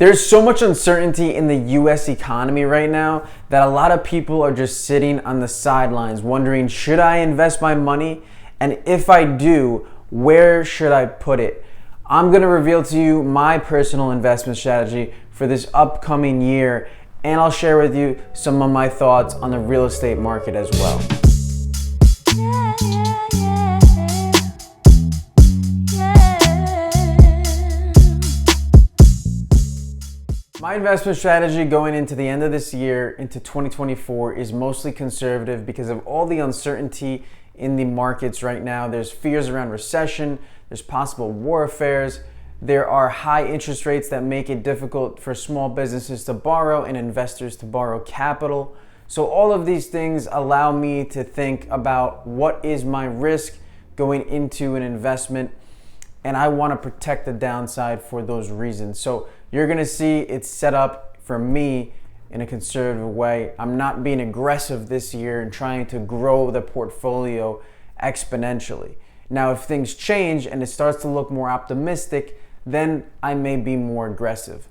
There's so much uncertainty in the US economy right now that a lot of people are just sitting on the sidelines wondering, should I invest my money? And if I do, where should I put it? I'm going to reveal to you my personal investment strategy for this upcoming year, and I'll share with you some of my thoughts on the real estate market as well. My investment strategy going into the end of this year, into 2024, is mostly conservative because of all the uncertainty in the markets right now. There's fears around recession, there's possible war affairs, there are high interest rates that make it difficult for small businesses to borrow and investors to borrow capital. So all of these things allow me to think about what is my risk going into an investment, and I want to protect the downside for those reasons. So you're going to see it's set up for me in a conservative way. I'm not being aggressive this year and trying to grow the portfolio exponentially. Now, if things change and it starts to look more optimistic, then I may be more aggressive.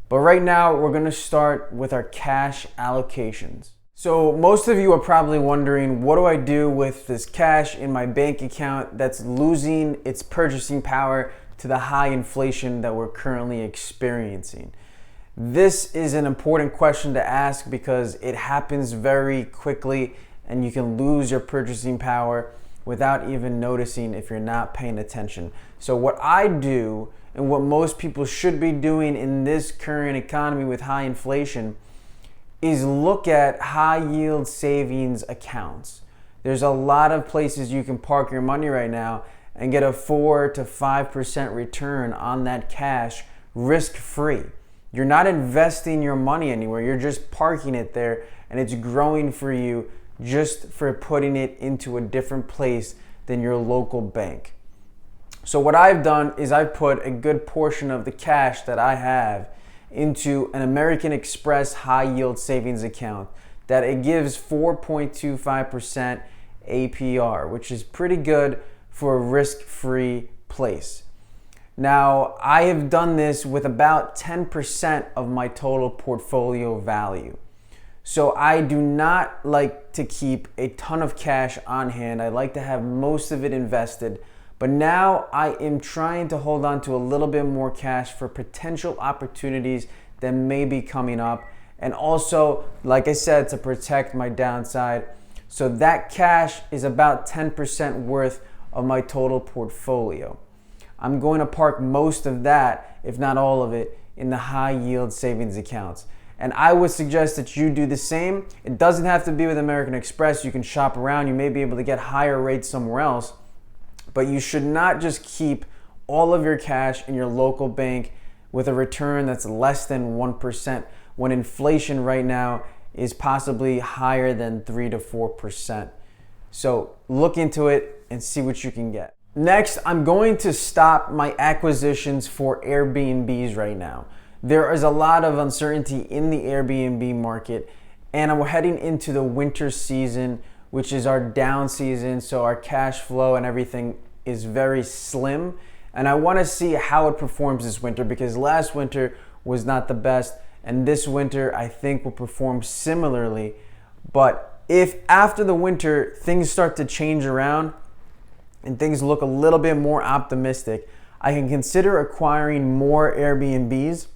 But right now, we're going to start with our cash allocations. So most of you are probably wondering, what do I do with this cash in my bank account that's losing its purchasing power to the high inflation that we're currently experiencing? This is an important question to ask because it happens very quickly and you can lose your purchasing power without even noticing if you're not paying attention. So what I do, and what most people should be doing in this current economy with high inflation, is look at high yield savings accounts. There's a lot of places you can park your money right now and get a 4 to 5% return on that cash risk-free. You're not investing your money anywhere, you're just parking it there and it's growing for you just for putting it into a different place than your local bank. So what I've done is I've put a good portion of the cash that I have into an American Express high yield savings account that it gives 4.25% APR, which is pretty good for a risk-free place. Now, I have done this with about 10% of my total portfolio value. So I do not like to keep a ton of cash on hand. I like to have most of it invested. But now I am trying to hold on to a little bit more cash for potential opportunities that may be coming up. And also, like I said, to protect my downside. So that cash is about 10% worth of my total portfolio. I'm going to park most of that, if not all of it, in the high yield savings accounts. And I would suggest that you do the same. It doesn't have to be with American Express. You can shop around. You may be able to get higher rates somewhere else. But you should not just keep all of your cash in your local bank with a return that's less than 1% when inflation right now is possibly higher than 3 to 4%. So look into it and see what you can get. Next, I'm going to stop my acquisitions for Airbnbs right now. There is a lot of uncertainty in the Airbnb market, and we're heading into the winter season, which is our down season, so our cash flow and everything is very slim. And I want to see how it performs this winter because last winter was not the best, and this winter I think will perform similarly. But if after the winter things start to change around and things look a little bit more optimistic, I can consider acquiring more Airbnbs.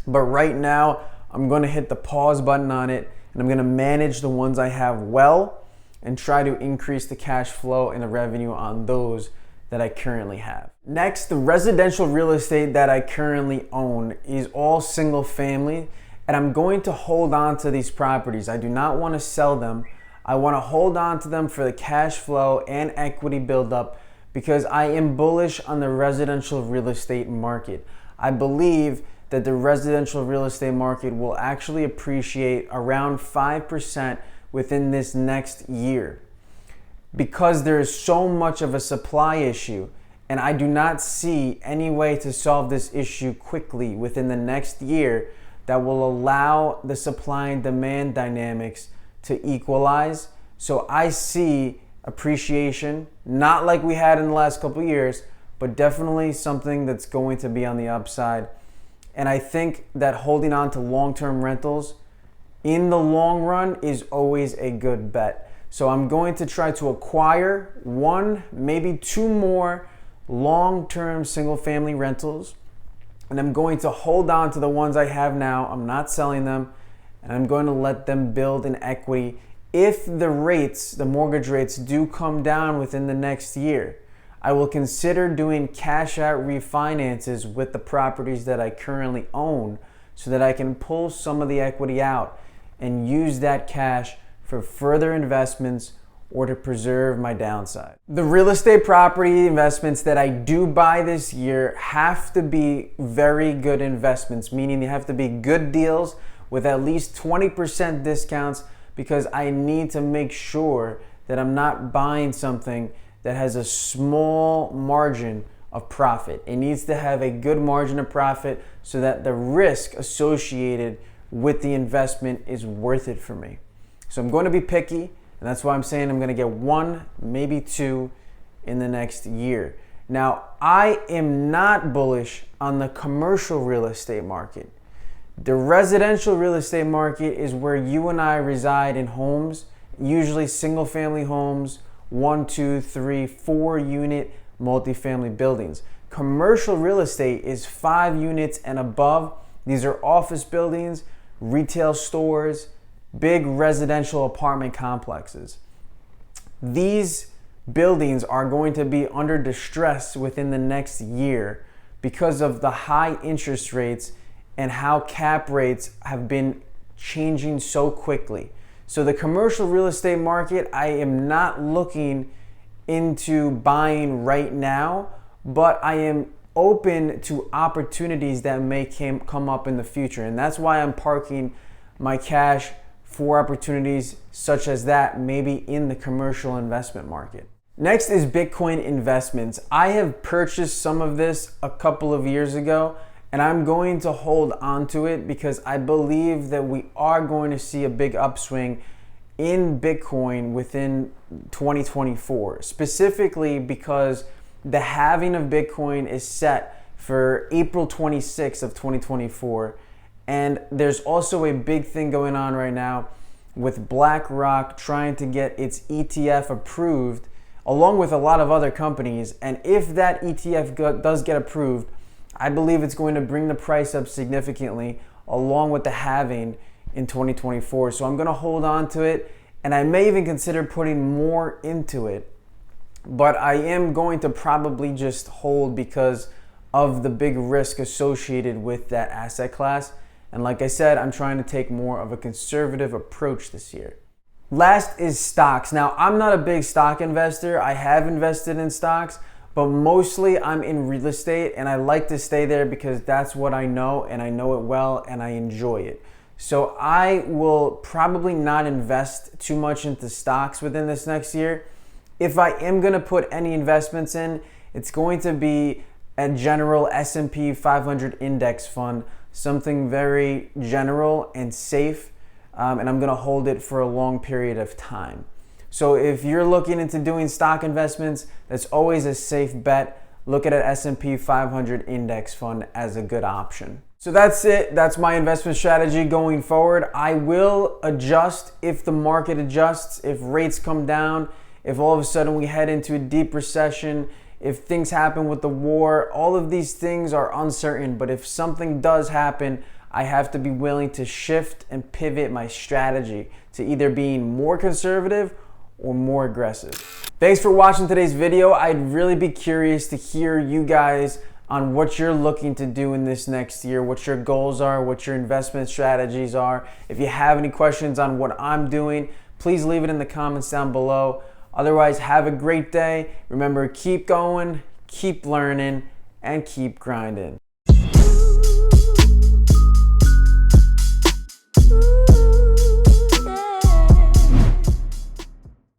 But right now, I'm going to hit the pause button on it, and I'm going to manage the ones I have well and try to increase the cash flow and the revenue on those that I currently have. Next, the residential real estate that I currently own is all single family, and I'm going to hold on to these properties. I do not want to sell them. I want to hold on to them for the cash flow and equity buildup because I am bullish on the residential real estate market. I believe that the residential real estate market will actually appreciate around 5% within this next year because there is so much of a supply issue, and I do not see any way to solve this issue quickly within the next year that will allow the supply and demand dynamics to equalize. So I see appreciation, not like we had in the last couple of years, but definitely something that's going to be on the upside. And I think that holding on to long-term rentals in the long run is always a good bet. So I'm going to try to acquire one, maybe two more long-term single-family rentals. And I'm going to hold on to the ones I have now. I'm not selling them. And I'm going to let them build an equity if the rates, the mortgage rates, do come down within the next year. I will consider doing cash out refinances with the properties that I currently own so that I can pull some of the equity out and use that cash for further investments or to preserve my downside. The real estate property investments that I do buy this year have to be very good investments, meaning they have to be good deals with at least 20% discounts, because I need to make sure that I'm not buying something that has a small margin of profit. It needs to have a good margin of profit so that the risk associated with the investment is worth it for me. So I'm going to be picky, and that's why I'm saying I'm going to get one, maybe two in the next year. Now, I am not bullish on the commercial real estate market. The residential real estate market is where you and I reside in homes, usually single family homes, 1, 2, 3, 4 unit multifamily buildings. Commercial real estate is 5 units and above. These are office buildings, retail stores, big residential apartment complexes. These buildings are going to be under distress within the next year because of the high interest rates and how cap rates have been changing so quickly. So the commercial real estate market, I am not looking into buying right now, but I am open to opportunities that may come up in the future. And that's why I'm parking my cash for opportunities such as that, maybe in the commercial investment market. Next is Bitcoin investments. I have purchased some of this a couple of years ago, and I'm going to hold on to it because I believe that we are going to see a big upswing in Bitcoin within 2024, specifically because the halving of Bitcoin is set for April 26th of 2024. And there's also a big thing going on right now with BlackRock trying to get its ETF approved along with a lot of other companies. And if that ETF does get approved, I believe it's going to bring the price up significantly along with the halving in 2024. So I'm going to hold on to it, and I may even consider putting more into it. But I am going to probably just hold because of the big risk associated with that asset class. And like I said, I'm trying to take more of a conservative approach this year. Last is stocks. Now, I'm not a big stock investor. I have invested in stocks, but mostly I'm in real estate, and I like to stay there because that's what I know, and I know it well, and I enjoy it. So I will probably not invest too much into stocks within this next year. If I am going to put any investments in, it's going to be a general S&P 500 index fund, something very general and safe, and I'm going to hold it for a long period of time. So if you're looking into doing stock investments, that's always a safe bet. Look at an S&P 500 index fund as a good option. So that's it. That's my investment strategy going forward. I will adjust if the market adjusts, if rates come down, if all of a sudden we head into a deep recession, if things happen with the war. All of these things are uncertain, but if something does happen, I have to be willing to shift and pivot my strategy to either being more conservative or more aggressive. Thanks for watching today's video. I'd really be curious to hear you guys on what you're looking to do in this next year, what your goals are, what your investment strategies are. If you have any questions on what I'm doing, please leave it in the comments down below. Otherwise, have a great day. Remember, keep going, keep learning, and keep grinding.